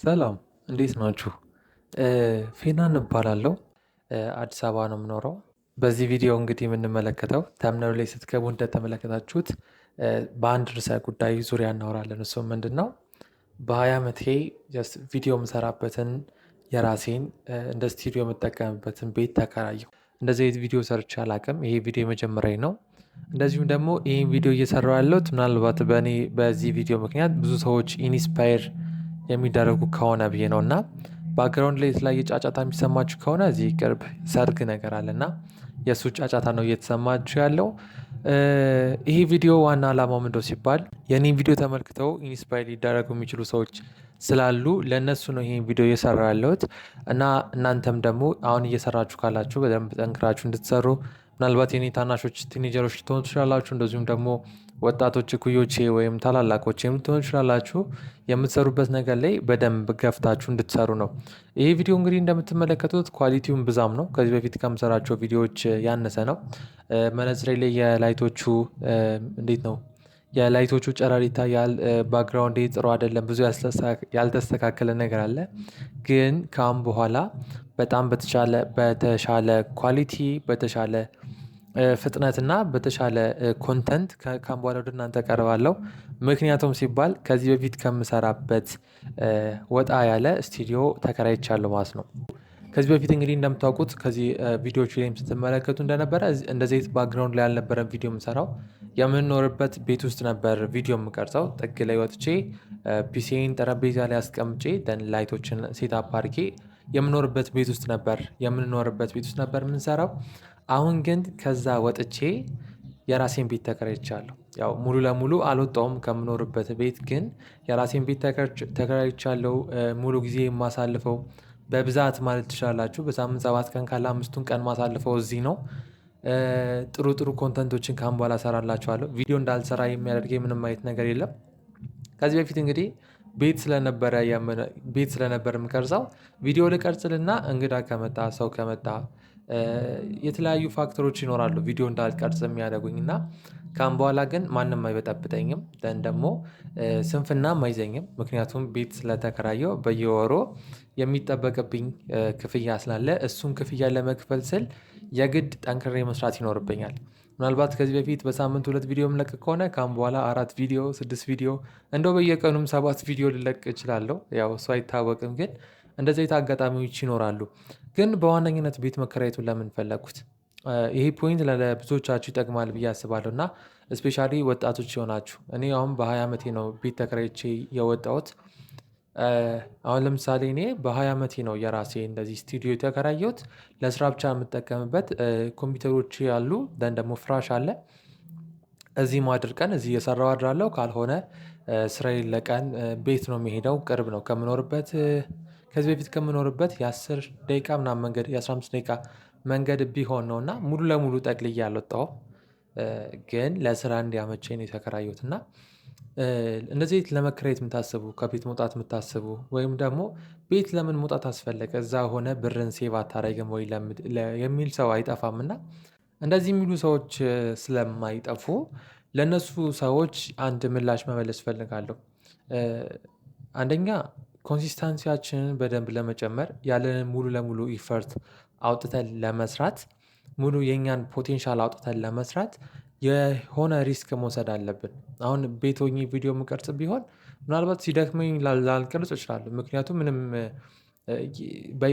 ሰላም እንዴት ናችሁ? ፌናን እባላለሁ። አዲስ አበባ ነው የምኖረው። በዚህ ቪዲዮ እንግዲህ የምንመለከተው ተምነው ላይ ስትገቡ እንደተመለከታችሁት በአንድ ርዕሰ ጉዳይ ዙሪያ እናወራለን። እሱም ምንድን ነው? በ20 ዓመቴ ቪዲዮ የምሰራበትን የራሴን እንደ ስቱዲዮ የምጠቀምበትን ቤት ተከራየሁ። እንደዚህ አይነት ቪዲዮ ሰርቼ አላቅም። ይሄ ቪዲዮ የመጀመሪያ ነው። እንደዚሁም ደግሞ ይህን ቪዲዮ እየሰራሁ ያለሁት ምናልባት በእኔ በዚህ ቪዲዮ ምክንያት ብዙ ሰዎች ኢንስፓየር የሚደረጉ ከሆነ ብዬ ነው። እና ባክግራውንድ ላይ የተለያየ ጫጫታ የሚሰማችሁ ከሆነ እዚህ ቅርብ ሰርግ ነገር አለ እና የእሱ ጫጫታ ነው እየተሰማችሁ ያለው። ይህ ቪዲዮ ዋና ዓላማው ምንድነው ሲባል የኔን ቪዲዮ ተመልክተው ኢንስፓየር ሊደረጉ የሚችሉ ሰዎች ስላሉ ለእነሱ ነው ይህን ቪዲዮ እየሰራ ያለሁት። እና እናንተም ደግሞ አሁን እየሰራችሁ ካላችሁ በደንብ ጠንክራችሁ እንድትሰሩ፣ ምናልባት የኔ ታናሾች ቲኔጀሮች ልትሆኑ ትችላላችሁ። እንደዚሁም ደግሞ ወጣቶች እኩዮቼ ወይም ታላላቆች የምትሆኑ ትችላላችሁ። የምትሰሩበት ነገር ላይ በደንብ ገፍታችሁ እንድትሰሩ ነው። ይህ ቪዲዮ እንግዲህ እንደምትመለከቱት ኳሊቲውን ብዛም ነው። ከዚህ በፊት ከምሰራቸው ቪዲዮዎች ያነሰ ነው። መነጽሬ ላይ የላይቶቹ እንዴት ነው? የላይቶቹ ጨረር ይታያል። ባክግራውንድ ጥሩ አይደለም። ብዙ ያልተስተካከለ ነገር አለ። ግን ከአሁን በኋላ በጣም በተሻለ ኳሊቲ በተሻለ ፍጥነትና በተሻለ ኮንተንት ከአሁን በኋላ ወደ እናንተ ቀርባለሁ። ምክንያቱም ሲባል ከዚህ በፊት ከምሰራበት ወጣ ያለ ስቱዲዮ ተከራይቻለሁ ማለት ነው። ከዚህ በፊት እንግዲህ እንደምታውቁት ከዚህ ቪዲዮዎች ላይም ስትመለከቱ እንደነበረ እንደዚህ ባክግራውንድ ላይ ያልነበረም ቪዲዮ የምሰራው የምንኖርበት ቤት ውስጥ ነበር ቪዲዮ የምቀርጸው። ጥግ ላይ ወጥቼ ፒሲን ጠረጴዛ ላይ አስቀምጬ ደን ላይቶችን ሴታፕ አድርጌ የምኖርበት ቤት ውስጥ ነበር የምንኖርበት ቤት ውስጥ ነበር የምንሰራው። አሁን ግን ከዛ ወጥቼ የራሴን ቤት ተከራይቻለሁ። ያው ሙሉ ለሙሉ አልወጣውም ከምኖርበት ቤት፣ ግን የራሴን ቤት ተከራይቻለሁ። ሙሉ ጊዜ የማሳልፈው በብዛት ማለት ትችላላችሁ በሳምንት 7 ቀን ካለ 5ቱን ቀን ማሳልፈው እዚህ ነው። ጥሩ ጥሩ ኮንተንቶችን ካሁን በኋላ እሰራላችኋለሁ። ቪዲዮ እንዳልሰራ የሚያደርገኝ ምንም አይነት ነገር የለም። ከዚህ በፊት እንግዲህ ቤት ስለነበረ የምቀርጸው ቪዲዮ ልቀርጽልና እንግዳ ከመጣ ሰው ከመጣ የተለያዩ ፋክተሮች ይኖራሉ ቪዲዮ እንዳልቀርጽ የሚያደርጉኝ እና ካሁን በኋላ ግን ማንም አይበጠብጠኝም። ደን ደግሞ ስንፍናም አይዘኝም። ምክንያቱም ቤት ስለተከራየው በየወሩ የሚጠበቅብኝ ክፍያ ስላለ እሱን ክፍያ ለመክፈል ስል የግድ ጠንክሬ መስራት ይኖርብኛል። ምናልባት ከዚህ በፊት በሳምንት 2 ቪዲዮ ምለቅ ከሆነ ካሁን በኋላ 4 ቪዲዮ 6 ቪዲዮ እንደው በየቀኑም 7 ቪዲዮ ልለቅ እችላለሁ። ያው እሱ አይታወቅም፣ ግን እንደዚህ አይነት አጋጣሚዎች ይኖራሉ። ግን በዋነኝነት ቤት መከራየቱን ለምን ፈለግኩት? ይሄ ፖይንት ለብዙዎቻችሁ ይጠቅማል ብዬ አስባለሁ። እና እስፔሻሊ ወጣቶች የሆናችሁ እኔ አሁን በ20 ዓመቴ ነው ቤት ተከራይቼ የወጣሁት። አሁን ለምሳሌ እኔ በ20 ዓመቴ ነው የራሴ እንደዚህ ስቱዲዮ የተከራየሁት። ለስራ ብቻ የምጠቀምበት ኮምፒውተሮች ያሉ ደን ደግሞ ፍራሽ አለ። እዚህ ማድር ቀን እዚህ እየሰራሁ አድራለሁ። ካልሆነ ስራዬን ለቀን ቤት ነው የሚሄደው። ቅርብ ነው ከምኖርበት ከዚህ በፊት ከምኖርበት የ10 ደቂቃ ምናምን መንገድ የ15 ደቂቃ መንገድ ቢሆን ነው እና ሙሉ ለሙሉ ጠቅልዬ አልወጣሁም። ግን ለስራ እንዲያመቸኝ ነው የተከራየሁት። እና እንደዚህ ለመከራየት የምታስቡ ከቤት መውጣት የምታስቡ ወይም ደግሞ ቤት ለምን መውጣት አስፈለገ እዛ ሆነ ብርን ሴቭ አታደርግም ወይ የሚል ሰው አይጠፋም። እና እንደዚህ የሚሉ ሰዎች ስለማይጠፉ ለእነሱ ሰዎች አንድ ምላሽ መመለስ እፈልጋለሁ። አንደኛ ኮንሲስታንሲያችንን በደንብ ለመጨመር ያለንን ሙሉ ለሙሉ ኢፈርት አውጥተን ለመስራት ሙሉ የኛን ፖቴንሻል አውጥተን ለመስራት የሆነ ሪስክ መውሰድ አለብን። አሁን ቤት ሆኜ ቪዲዮ የምቀርጽ ቢሆን ምናልባት ሲደክመኝ ላልቀርጽ እችላለሁ። ምክንያቱም ምንም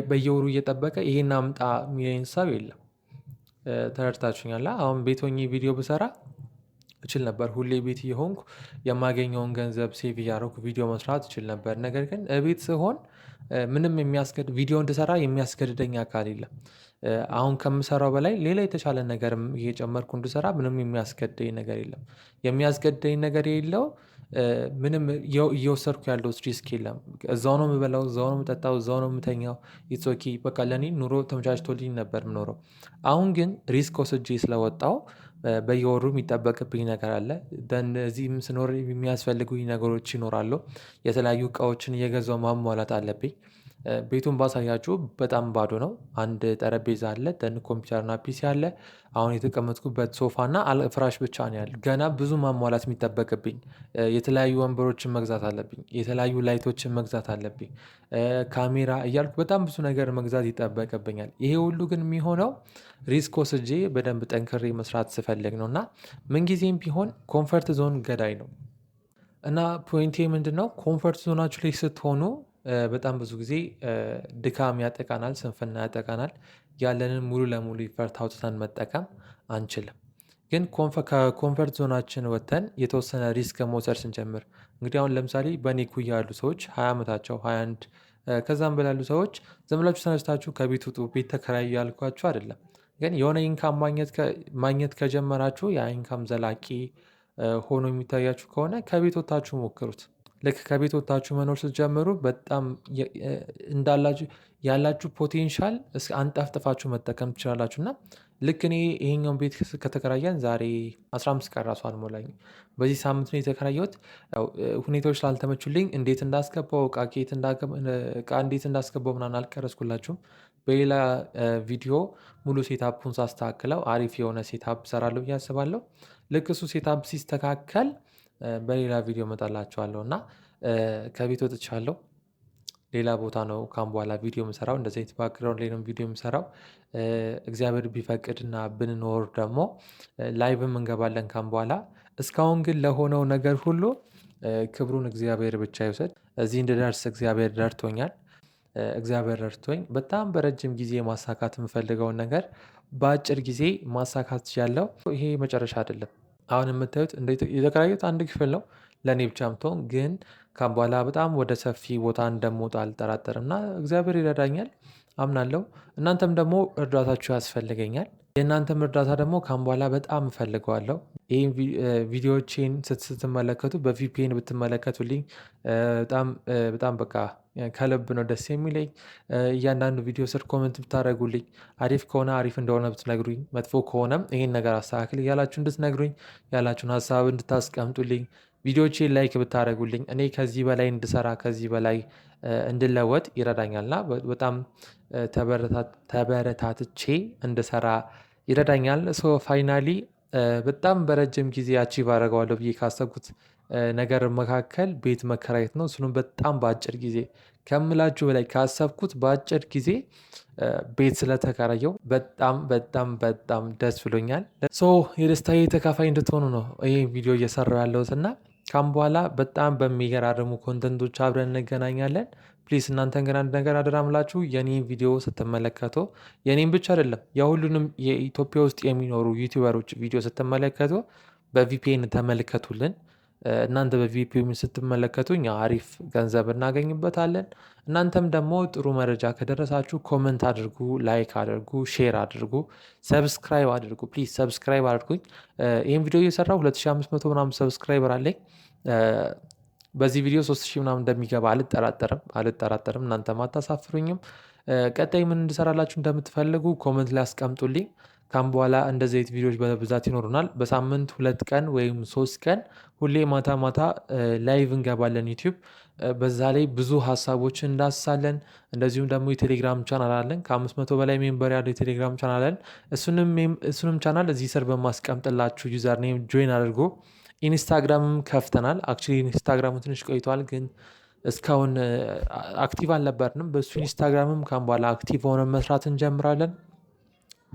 በየወሩ እየጠበቀ ይሄን አምጣ የሚለኝ ሰው የለም። ተረድታችሁኛል? አሁን ቤት ሆኜ ቪዲዮ ብሰራ እችል ነበር። ሁሌ ቤት እየሆንኩ የማገኘውን ገንዘብ ሴቭ እያደረኩ ቪዲዮ መስራት እችል ነበር። ነገር ግን ቤት ስሆን ምንም ቪዲዮ እንድሰራ የሚያስገድደኝ አካል የለም። አሁን ከምሰራው በላይ ሌላ የተሻለ ነገርም እየጨመርኩ እንድሰራ ምንም የሚያስገድደኝ ነገር የለም። የሚያስገድደኝ ነገር የለው። ምንም እየወሰድኩ ያለው ሪስክ የለም። እዛው ነው የምበላው፣ እዛው ነው የምጠጣው፣ እዛው ነው የምተኛው። ኢትስ ኦኬ በቃ ለእኔ ኑሮ ተመቻችቶልኝ ነበር የምኖረው። አሁን ግን ሪስክ ወስጄ ስለወጣው በየወሩ የሚጠበቅብኝ ነገር አለ። እዚህም ስኖር የሚያስፈልጉኝ ነገሮች ይኖራሉ። የተለያዩ እቃዎችን እየገዛው ማሟላት አለብኝ። ቤቱን ባሳያችሁ በጣም ባዶ ነው። አንድ ጠረጴዛ አለ፣ ኮምፒውተርና ፒሲ አለ። አሁን የተቀመጥኩበት ሶፋና ፍራሽ ብቻ ነው ያለው። ገና ብዙ ማሟላት የሚጠበቅብኝ የተለያዩ ወንበሮችን መግዛት አለብኝ። የተለያዩ ላይቶችን መግዛት አለብኝ። ካሜራ እያልኩ በጣም ብዙ ነገር መግዛት ይጠበቅብኛል። ይሄ ሁሉ ግን የሚሆነው ሪስክ ወስጄ በደንብ ጠንክሬ መስራት ስፈልግ ነው እና ምንጊዜም ቢሆን ኮንፈርት ዞን ገዳይ ነው እና ፖይንቴ ምንድነው? ኮንፈርት ዞናችሁ ላይ ስትሆኑ በጣም ብዙ ጊዜ ድካም ያጠቃናል፣ ስንፍና ያጠቃናል። ያለንን ሙሉ ለሙሉ ኢፈርት አውጥተን መጠቀም አንችልም። ግን ከኮንፈርት ዞናችን ወጥተን የተወሰነ ሪስክ መውሰድ ስንጀምር እንግዲህ አሁን ለምሳሌ በእኔ እኩያ ያሉ ሰዎች 20 ዓመታቸው 21 ከዛም በላይ ያሉ ሰዎች ዝም ብላችሁ ተነስታችሁ ከቤት ውጡ፣ ቤት ተከራዩ ያልኳችሁ አይደለም። ግን የሆነ ኢንካም ማግኘት ከጀመራችሁ ያ ኢንካም ዘላቂ ሆኖ የሚታያችሁ ከሆነ ከቤት ወጥታችሁ ሞክሩት። ልክ ከቤት ወጥታችሁ መኖር ስትጀምሩ በጣም ያላችሁ ፖቴንሻል አንጠፍጥፋችሁ መጠቀም ትችላላችሁ። እና ልክ እኔ ይሄኛውን ቤት ከተከራየን ዛሬ 15 ቀን ራሱ አልሞላኝ። በዚህ ሳምንት ነው የተከራየሁት። ሁኔታዎች ስላልተመቹልኝ እንዴት እንዳስገባው እቃ እንዴት እንዳስገባው ምናምን አልቀረስኩላችሁም። በሌላ ቪዲዮ ሙሉ ሴታፑን ሳስተካክለው አሪፍ የሆነ ሴታፕ ሰራለሁ ብዬ አስባለሁ። ልክ እሱ ሴታፕ ሲስተካከል በሌላ ቪዲዮ እመጣላችኋለሁ እና ከቤት ወጥቻለሁ። ሌላ ቦታ ነው ካም በኋላ ቪዲዮ የምሰራው። እንደዚህ አይነት ባክግራውንድ ላይ ነው ቪዲዮ የምሰራው። እግዚአብሔር ቢፈቅድና ብንኖር ደግሞ ላይቭም እንገባለን ካም በኋላ። እስካሁን ግን ለሆነው ነገር ሁሉ ክብሩን እግዚአብሔር ብቻ ይውሰድ። እዚህ እንድደርስ እግዚአብሔር ረድቶኛል። እግዚአብሔር ረድቶኝ በጣም በረጅም ጊዜ ማሳካት የምፈልገውን ነገር በአጭር ጊዜ ማሳካት ያለው ይሄ መጨረሻ አይደለም። አሁን የምታዩት የተከራዩት አንድ ክፍል ነው ለእኔ ብቻ ምትሆን፣ ግን ካም በኋላ በጣም ወደ ሰፊ ቦታ እንደምወጣ አልጠራጠርም እና እግዚአብሔር ይረዳኛል አምናለሁ። እናንተም ደግሞ እርዳታችሁ ያስፈልገኛል። የእናንተም እርዳታ ደግሞ ካም በኋላ በጣም እፈልገዋለሁ። ይህን ቪዲዮዎቼን ስትመለከቱ በቪፒኤን ብትመለከቱልኝ በጣም በቃ ከልብ ነው ደስ የሚለኝ። እያንዳንዱ ቪዲዮ ስር ኮመንት ብታደረጉልኝ፣ አሪፍ ከሆነ አሪፍ እንደሆነ ብትነግሩኝ፣ መጥፎ ከሆነም ይህን ነገር አስተካክል እያላችሁ እንድትነግሩኝ፣ ያላችሁን ሀሳብ እንድታስቀምጡልኝ፣ ቪዲዮቼን ላይክ ብታደረጉልኝ እኔ ከዚህ በላይ እንድሰራ ከዚህ በላይ እንድለወጥ ይረዳኛልና በጣም ተበረታትቼ እንድሰራ ይረዳኛል። ፋይናሊ በጣም በረጅም ጊዜ አቺቭ አደርገዋለሁ ብዬ ካሰብኩት ነገር መካከል ቤት መከራየት ነው። እሱንም በጣም በአጭር ጊዜ ከምላችሁ በላይ ካሰብኩት በአጭር ጊዜ ቤት ስለተከራየው በጣም በጣም በጣም ደስ ብሎኛል። የደስታዬ ተካፋይ እንድትሆኑ ነው ይህ ቪዲዮ እየሰራሁ ያለሁት እና ካም በኋላ በጣም በሚገራርሙ ኮንተንቶች አብረን እንገናኛለን። ፕሊስ እናንተን ግን አንድ ነገር አደራ ምላችሁ፣ የኔን ቪዲዮ ስትመለከቱ የኔን ብቻ አይደለም የሁሉንም የኢትዮጵያ ውስጥ የሚኖሩ ዩቲዩበሮች ቪዲዮ ስትመለከቱ በቪፒኤን ተመልከቱልን። እናንተ በቪፒኤን ስትመለከቱ እኛ አሪፍ ገንዘብ እናገኝበታለን። እናንተም ደግሞ ጥሩ መረጃ ከደረሳችሁ ኮመንት አድርጉ፣ ላይክ አድርጉ፣ ሼር አድርጉ፣ ሰብስክራይብ አድርጉ። ፕሊዝ ሰብስክራይብ አድርጉኝ። ይህን ቪዲዮ እየሰራው 2500 ምናምን ሰብስክራይበር አለኝ። በዚህ ቪዲዮ 3000 ምናምን እንደሚገባ አልጠራጠርም። እናንተም አታሳፍሩኝም። ቀጣይ ምን እንድሰራላችሁ እንደምትፈልጉ ኮመንት ላይ አስቀምጡልኝ። ካም በኋላ እንደዚህ አይነት ቪዲዮዎች በብዛት ይኖሩናል። በሳምንት 2 ቀን ወይም 3 ቀን ሁሌ ማታ ማታ ላይቭ እንገባለን ዩቲዩብ። በዛ ላይ ብዙ ሀሳቦችን እንዳስሳለን። እንደዚሁም ደግሞ የቴሌግራም ቻናል አለን። ከ500 በላይ ሜምበር ያለው የቴሌግራም ቻናል አለን። እሱንም ቻናል እዚህ ስር በማስቀምጥላችሁ ዩዘር ኔም ጆይን አድርጎ ኢንስታግራምም ከፍተናል። አክቹዋሊ ኢንስታግራሙ ትንሽ ቆይቷል፣ ግን እስካሁን አክቲቭ አልነበርንም። በእሱ ኢንስታግራምም ካም በኋላ አክቲቭ ሆነን መስራት እንጀምራለን።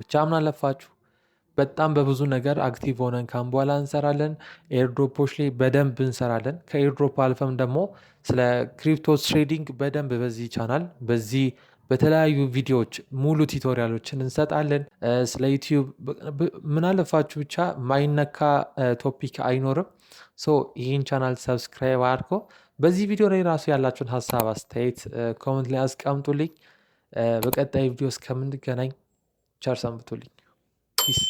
ብቻ ምን አለፋችሁ በጣም በብዙ ነገር አክቲቭ ሆነን ካም በኋላ እንሰራለን። ኤርድሮፖች ላይ በደንብ እንሰራለን። ከኤርድሮፕ አልፈም ደግሞ ስለ ክሪፕቶ ትሬዲንግ በደንብ በዚህ ቻናል በተለያዩ ቪዲዮዎች ሙሉ ቱቶሪያሎችን እንሰጣለን። ስለ ዩቲዩብ ምን አለፋችሁ ብቻ ማይነካ ቶፒክ አይኖርም። ይህን ቻናል ሰብስክራይብ አድርጎ በዚህ ቪዲዮ ላይ ራሱ ያላችሁን ሀሳብ አስተያየት ኮመንት ላይ አስቀምጡልኝ። በቀጣይ ቪዲዮ እስከምንገናኝ ቸር ሰንብቱልኝ። ፒስ